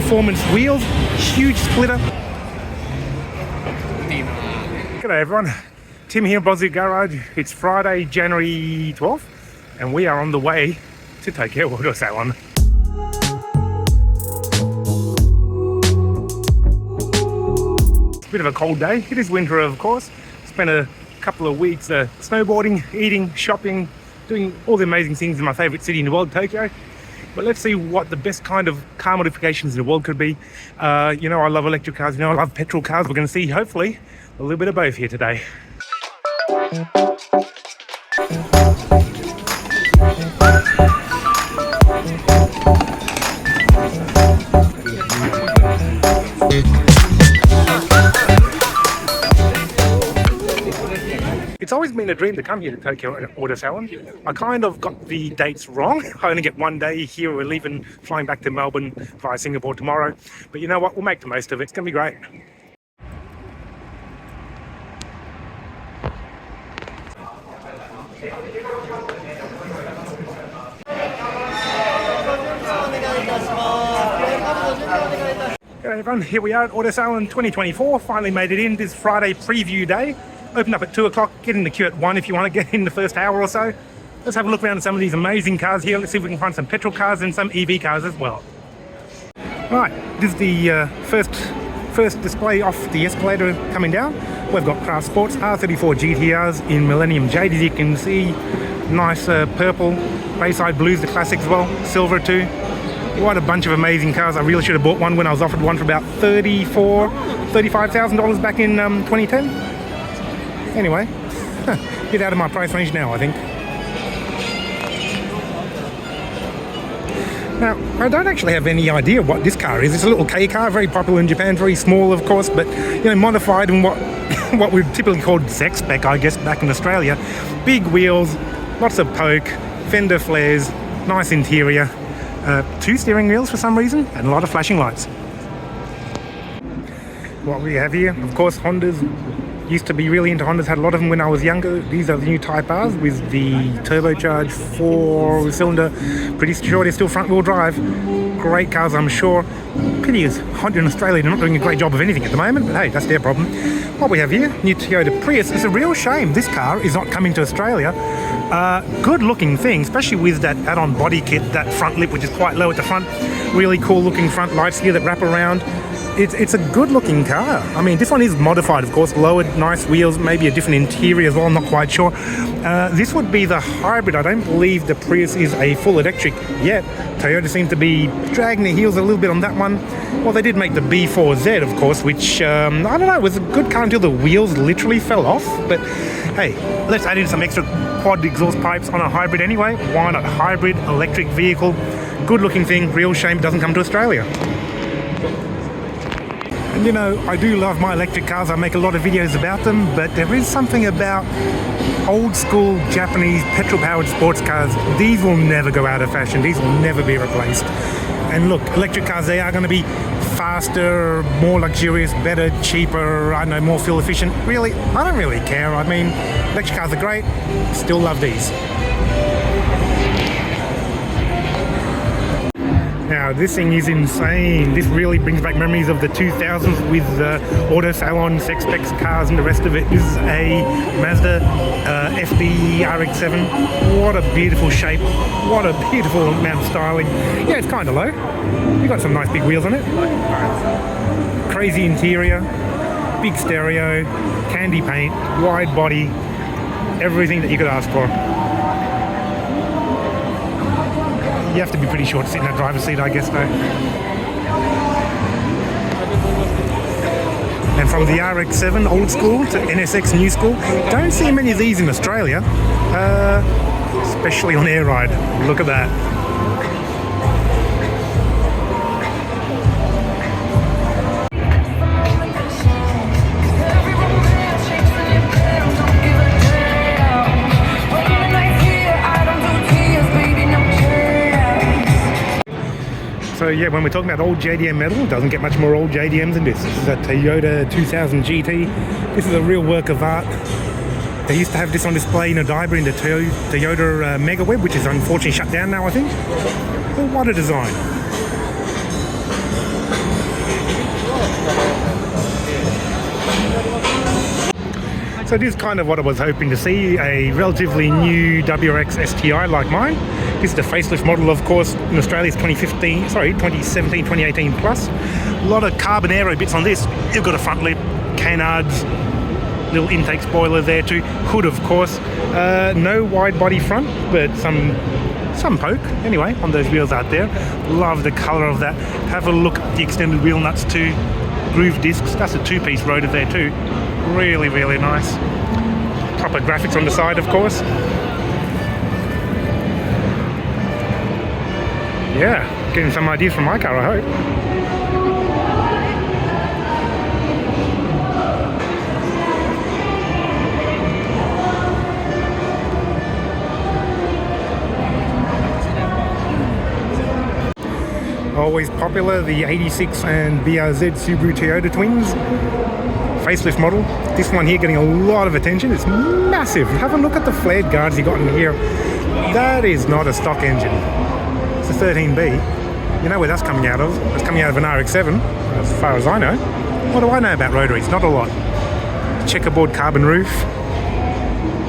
performance wheels, huge splitter. G'day everyone, Tim here, Bosnia Garage. It's Friday, January 12th, and we are on the way to Tokyo Auto Salon. It's a bit of a cold day. It is winter, of course. Spent a couple of weeks snowboarding, eating, shopping, doing all the amazing things in my favorite city in the world, Tokyo. But let's see what the best kind of car modifications in the world could be. You know, I love electric cars, you know, I love petrol cars. We're going to see, hopefully, a little bit of both here today. It's always been a dream to come here to Tokyo Auto Salon. I kind of got the dates wrong. I only get one day here. We're leaving, flying back to Melbourne via Singapore tomorrow. But you know what? We'll make the most of it. It's going to be great. G'day everyone, here we are at Auto Salon 2024. Finally made it in this Friday preview day. Open up at 2 o'clock, get in the queue at 1 if you want to get in the first hour or so. Let's have a look around at some of these amazing cars here. Let's see if we can find some petrol cars and some EV cars as well. Right, this is the first display off the escalator coming down. We've got Craft Sports R34 GTRs in Millennium Jade, as you can see. Nice purple, Bayside Blues, the classic as well, silver too. What a bunch of amazing cars. I really should have bought one when I was offered one for about $35,000 back in 2010. Anyway, get out of my price range now, I think. Now, I don't actually have any idea what this car is. It's a little K car, very popular in Japan, very small, of course, but you know, modified in what we've typically called ZEC spec, I guess, back in Australia. Big wheels, lots of poke, fender flares, nice interior, 2 steering wheels for some reason, and a lot of flashing lights. What we have here, of course, Hondas. Used to be really into Hondas, had a lot of them when I was younger. These are the new Type Rs with the turbocharged 4-cylinder. Pretty sure they're still front-wheel drive. Great cars, I'm sure. Pity is Honda in Australia, they're not doing a great job of anything at the moment, but hey, that's their problem. What we have here, new Toyota Prius. It's a real shame this car is not coming to Australia. Good looking thing, especially with that add-on body kit, that front lip, which is quite low at the front. Really cool looking front lights here that wrap around. It's a good looking car. I mean, this one is modified, of course, lowered, nice wheels, maybe a different interior as well, I'm not quite sure. This would be the hybrid. I don't believe the Prius is a full electric yet. Toyota seems to be dragging their heels a little bit on that one. Well, they did make the B4Z, of course, which, I don't know, was a good car until the wheels literally fell off. But hey, let's add in some extra quad exhaust pipes on a hybrid anyway. Why not? Hybrid electric vehicle, good looking thing, real shame it doesn't come to Australia. And you know, I do love my electric cars, I make a lot of videos about them, but there is something about old school Japanese petrol powered sports cars. These will never go out of fashion, these will never be replaced. And look, electric cars, they are going to be faster, more luxurious, better, cheaper, I don't know, more fuel efficient. Really, I don't really care. I mean, electric cars are great, still love these. Now, this thing is insane. This really brings back memories of the 2000s with Auto Salon, ZEC specs cars and the rest of it. This is a Mazda FD RX-7. What a beautiful shape. What a beautiful amount of styling. Yeah, it's kind of low. You got some nice big wheels on it. Crazy interior, big stereo, candy paint, wide body, everything that you could ask for. You have to be pretty short to sit in that driver's seat, I guess, though. And from the RX-7 old school to NSX new school, don't see many of these in Australia, especially on air ride. Look at that. So yeah, when we're talking about old JDM metal, it doesn't get much more old JDMs than this. This is a Toyota 2000 GT. This is a real work of art. They used to have this on display in Odaiba in the Toyota Mega Web, which is unfortunately shut down now, I think. But what a design. So this is kind of what I was hoping to see, a relatively new WRX STI like mine. This is the facelift model, of course, in Australia's 2017, 2018 plus. A lot of carbon aero bits on this. You've got a front lip, canards, little intake spoiler there too. Hood, of course. No wide body front, but some poke anyway on those wheels out there. Love the colour of that. Have a look at the extended wheel nuts too. Groove discs. That's a two-piece rotor there too. Really, really nice. Proper graphics on the side, of course. Yeah, getting some ideas from my car, I hope. Always popular, the 86 and BRZ Subaru Toyota twins. Facelift model. This one here getting a lot of attention. It's massive. Have a look at the flared guards you got in here. That is not a stock engine. It's a 13B. You know where that's coming out of? It's coming out of an RX-7, as far as I know. What do I know about rotaries? Not a lot. Checkerboard carbon roof.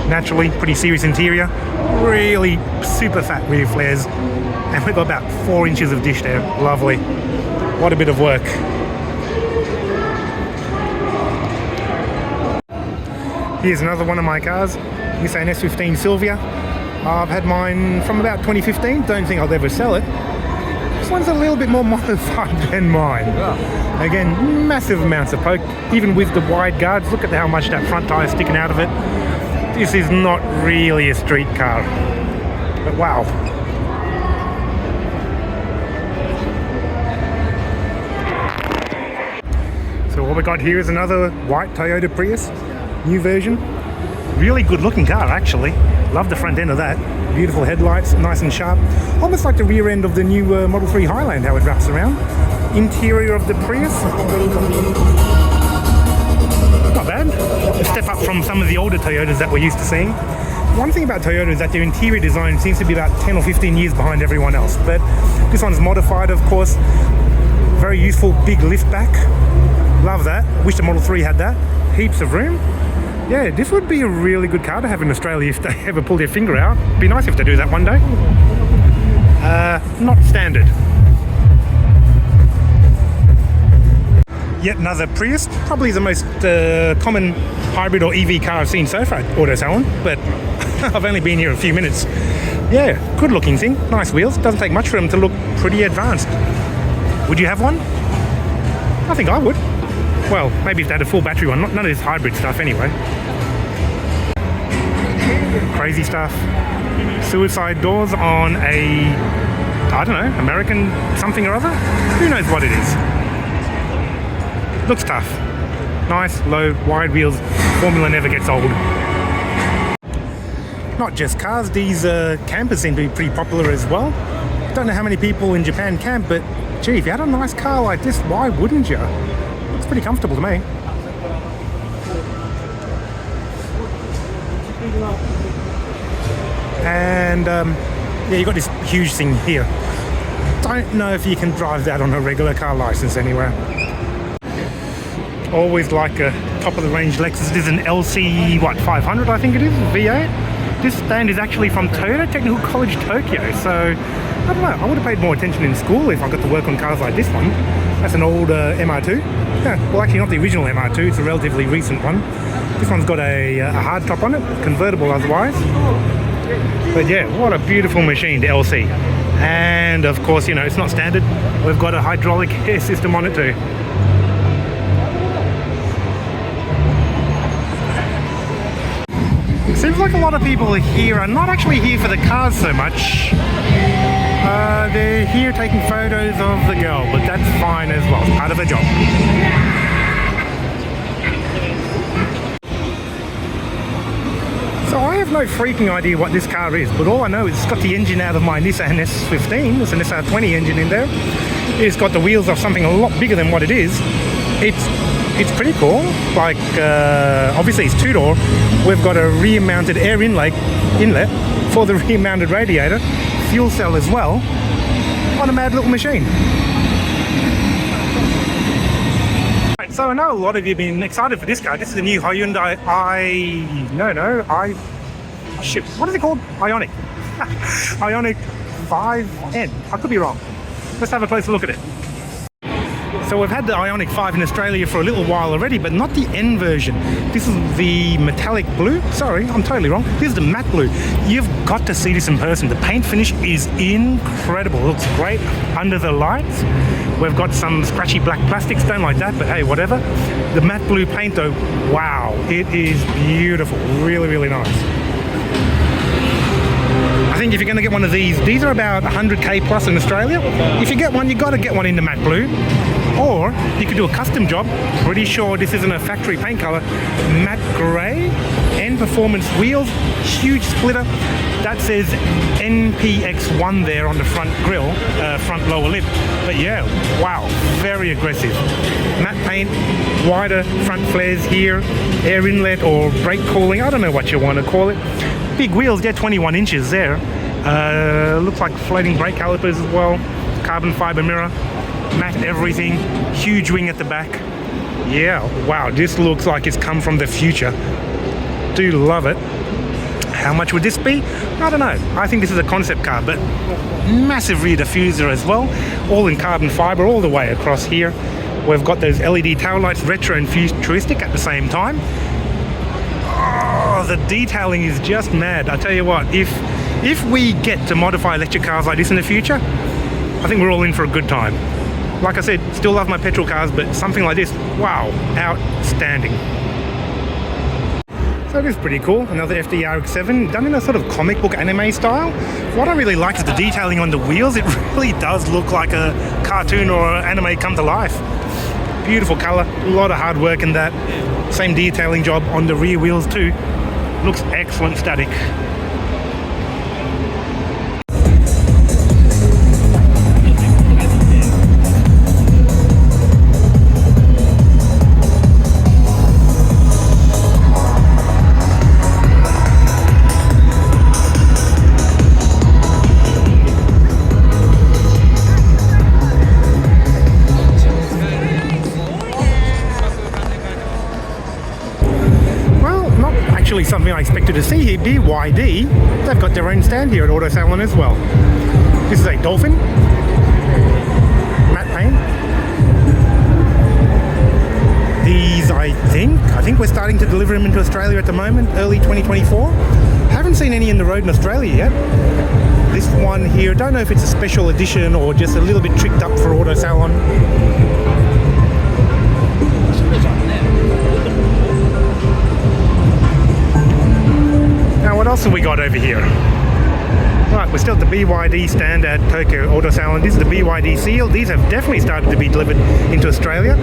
Naturally, pretty serious interior. Really super fat rear flares. And we've got about 4 inches of dish there. Lovely. What a bit of work. Here's another one of my cars, Nissan S15 Silvia. I've had mine from about 2015, don't think I'll ever sell it. This one's a little bit more modified than mine. Again, massive amounts of poke, even with the wide guards. Look at how much that front tyre is sticking out of it. This is not really a street car, but wow. So what we got here is another white Toyota Prius. New version. Really good looking car, actually. Love the front end of that. Beautiful headlights, nice and sharp. Almost like the rear end of the new Model 3 Highland, how it wraps around. Interior of the Prius. Not bad. A step up from some of the older Toyotas that we're used to seeing. One thing about Toyota is that their interior design seems to be about 10 or 15 years behind everyone else. But this one's modified, of course. Very useful, big lift back. Love that. Wish the Model 3 had that. Heaps of room. Yeah, this would be a really good car to have in Australia if they ever pull their finger out. Be nice if they do that one day. Not standard. Yet another Prius. Probably the most common hybrid or EV car I've seen so far at Auto Salon, but I've only been here a few minutes. Yeah, good looking thing. Nice wheels. Doesn't take much for them to look pretty advanced. Would you have one? I think I would. Well, maybe if they had a full battery one, none of this hybrid stuff anyway. Crazy stuff. Suicide doors on a, I don't know, American something or other? Who knows what it is? Looks tough. Nice, low, wide wheels. Formula never gets old. Not just cars, these campers seem to be pretty popular as well. Don't know how many people in Japan camp, but gee, if you had a nice car like this, why wouldn't you? It's pretty comfortable to me. And yeah, you got this huge thing here. Don't know if you can drive that on a regular car license anywhere. Always like a top of the range Lexus. This is an LC 500 I think it is, V8. This stand is actually from Toyota Technical College Tokyo, so I don't know, I would have paid more attention in school if I got to work on cars like this one. That's an old MR2. Yeah, well actually not the original MR2, it's a relatively recent one. This one's got a hard top on it, convertible otherwise. But yeah, what a beautiful machine, the LC. And of course, you know, it's not standard. We've got a hydraulic air system on it too. It seems like a lot of people here are not actually here for the cars so much. They're here taking photos of the girl, but that's fine as well. It's part of the job. So I have no freaking idea what this car is, but all I know is it's got the engine out of my Nissan S15. It's an SR20 engine in there. It's got the wheels of something a lot bigger than what it is. It's pretty cool. Like, obviously it's two-door. We've got a rear-mounted air inlet for the rear-mounted radiator. Fuel cell as well. What a mad little machine. So I know a lot of you have been excited for this car. This is the new Hyundai shit, what is it called? Ioniq. Ioniq 5N. I could be wrong. Let's have a closer look at it. So we've had the Ioniq 5 in Australia for a little while already, but not the N version. This is the metallic blue. Sorry, I'm totally wrong. This is the matte blue. You've got to see this in person. The paint finish is incredible. It looks great under the lights. We've got some scratchy black plastics, don't like that, but hey, whatever. The matte blue paint though, wow, it is beautiful. Really, really nice. I think if you're going to get one of these are about 100k plus in Australia. If you get one, you got to get one in the matte blue. Or you could do a custom job. Pretty sure this isn't a factory paint color. Matte grey, N performance wheels, huge splitter. That says NPX1 there on the front grille, front lower lip. But yeah, wow, very aggressive. Matte paint, wider front flares here, air inlet or brake cooling. I don't know what you want to call it. Big wheels, they're 21 inches there. Looks like floating brake calipers as well. Carbon fiber mirror. Matte everything, huge wing at the back. Yeah, wow, this looks like it's come from the future. Do love it. How much would this be? I don't know. I think this is a concept car, but massive rear diffuser as well. All in carbon fiber all the way across here. We've got those LED tail lights, retro and futuristic at the same time. Oh, the detailing is just mad. I tell you what, if we get to modify electric cars like this in the future, I think we're all in for a good time. Like I said, still love my petrol cars, but something like this, wow, outstanding. So it is pretty cool. Another FDRX7, done in a sort of comic book anime style. What I really like is the detailing on the wheels. It really does look like a cartoon or anime come to life. Beautiful color, a lot of hard work in that. Same detailing job on the rear wheels too. Looks excellent static. Something I expected to see here, BYD, they've got their own stand here at Auto Salon as well. This is a Dolphin, matte paint. These I think we're starting to deliver them into Australia at the moment, early 2024. Haven't seen any in the road in Australia yet. This one here, don't know if it's a special edition or just a little bit tricked up for Auto Salon. Now what else have we got over here? Right, we're still at the BYD stand at Tokyo Auto Salon. This is the BYD seal. These have definitely started to be delivered into Australia.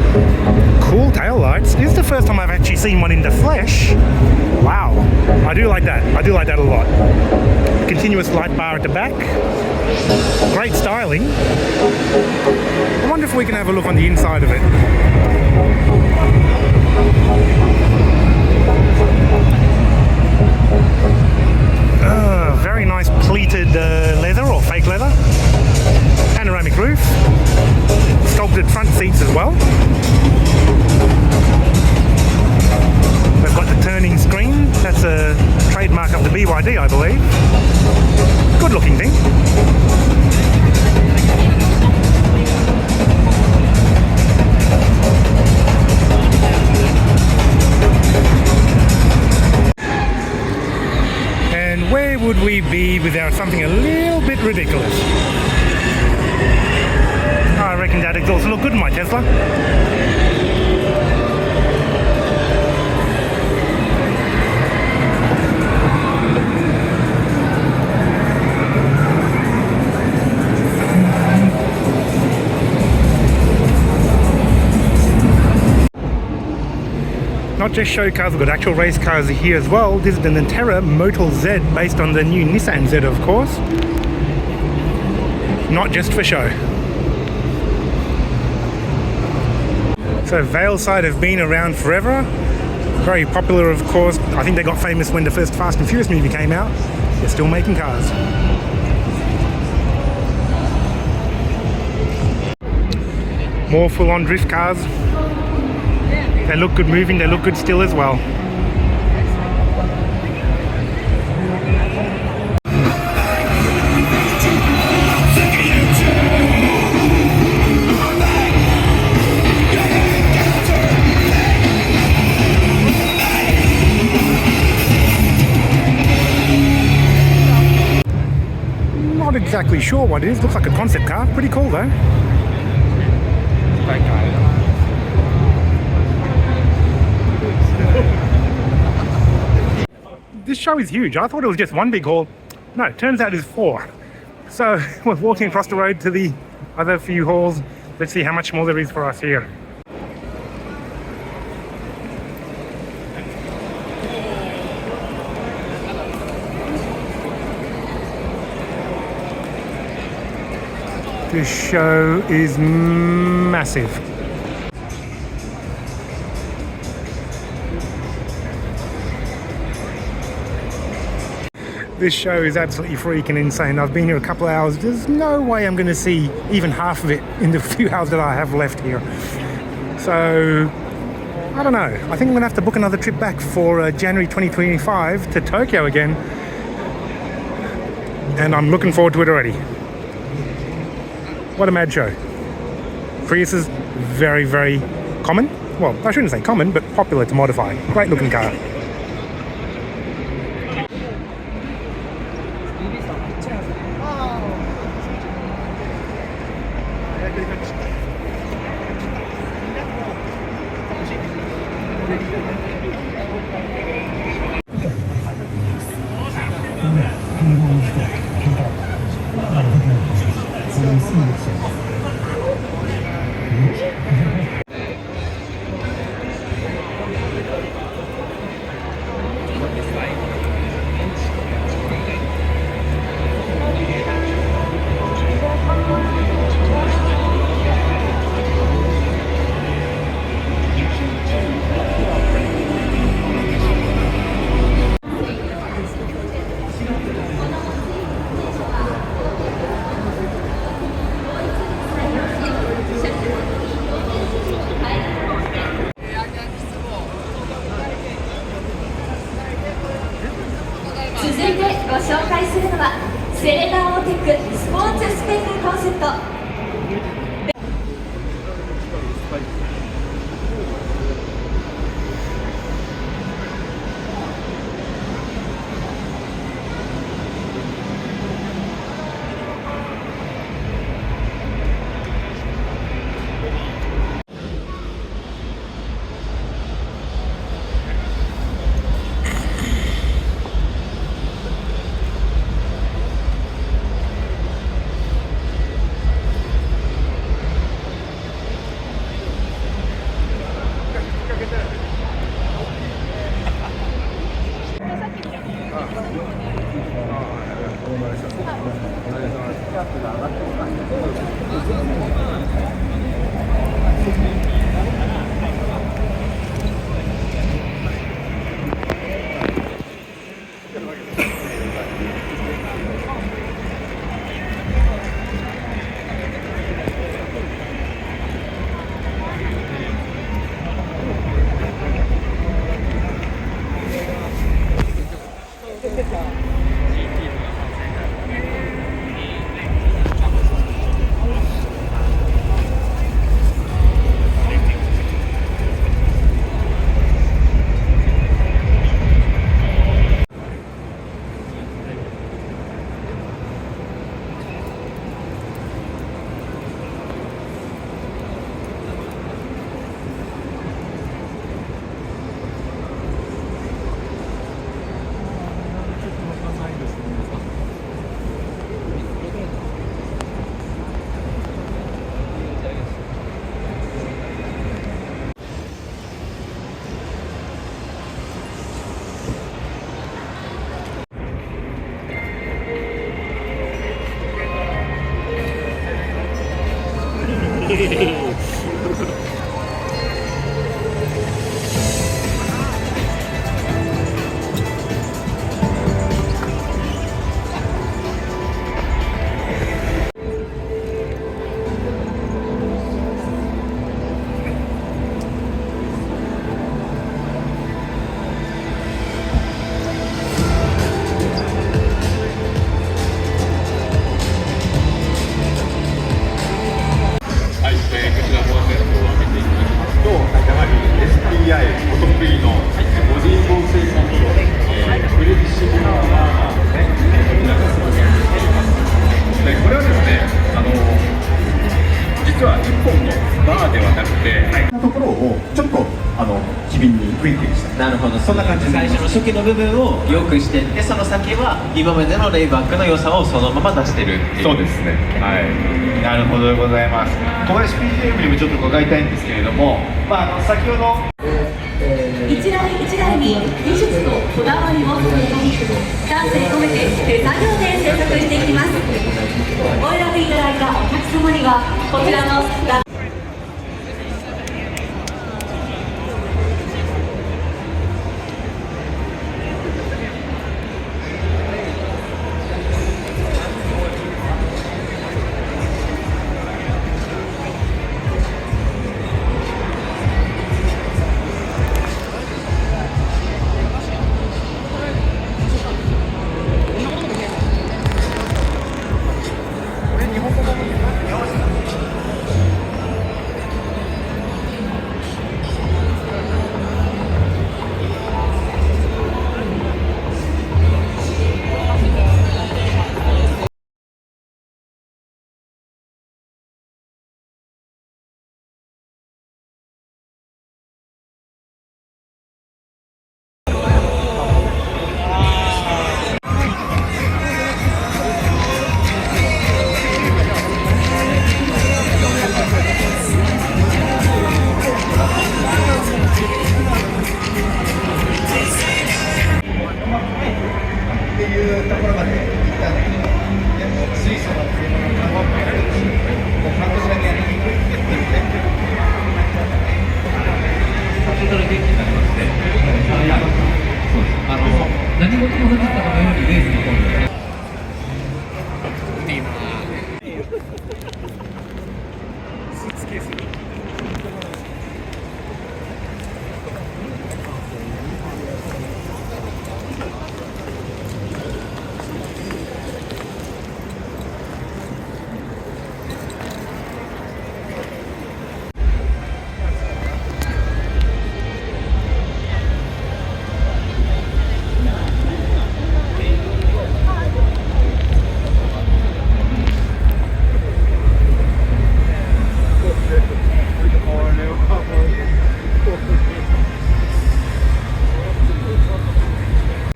Cool tail lights. This is the first time I've actually seen one in the flesh. Wow, I do like that. I do like that a lot. Continuous light bar at the back. Great styling. I wonder if we can have a look on the inside of it. Very nice pleated leather or fake leather. Panoramic roof. Sculpted front seats as well. We've got the turning screen. That's a trademark of the BYD, I believe. Good looking thing. Where would we be without something a little bit ridiculous? I reckon that exhaust will look good in my Tesla. Not just show cars, we've got actual race cars here as well. This is the Nantera Motul Z, based on the new Nissan Z, of course. Not just for show. So Valeside have been around forever. Very popular, of course. I think they got famous when the first Fast and Furious movie came out. They're still making cars. More full-on drift cars. They look good moving, they look good still as well. Not exactly sure what it is. Looks like a concept car. Pretty cool though. This show is huge. I thought it was just one big hall. No, it turns out it's 4. So we're walking across the road to the other few halls. Let's see how much more there is for us here. This show is massive. This show is absolutely freaking insane. I've been here a couple of hours. There's no way I'm going to see even half of it in the few hours that I have left here. So, I don't know. I think I'm going to have to book another trip back for January 2025 to Tokyo again. And I'm looking forward to it already. What a mad show. Prius is very, very common. Well, I shouldn't say common, but popular to modify. Great looking car. クイックでした。なるほど、そんな感じで最初の初期の部分を良くしていって、その先は今までのレイバックの良さをそのまま出してるっていう。そうですね。はい。なるほどでございます。小林 PGM にもちょっと伺いたいんですけれども、先ほど一台一台に技術とこだわりを注ぎ、丹精込めて手作業で製作していきます。お選びいただいたお客様にはこちらのっていうところまで行ったんだけど、水素の車の看板もやるし、半年だけやりに行くって言って、先ほど元気になりまして、そうです。何事もなかったかのようにレースの方に。いいなスーツケース。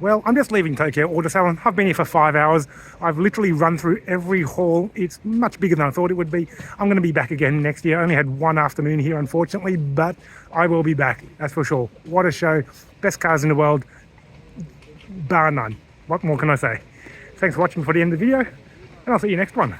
Well, I'm just leaving Tokyo Auto Salon. I've been here for 5 hours. I've literally run through every hall. It's much bigger than I thought it would be. I'm going to be back again next year. I only had one afternoon here, unfortunately, but I will be back, that's for sure. What a show. Best cars in the world, bar none. What more can I say? Thanks for watching for the end of the video, and I'll see you next one.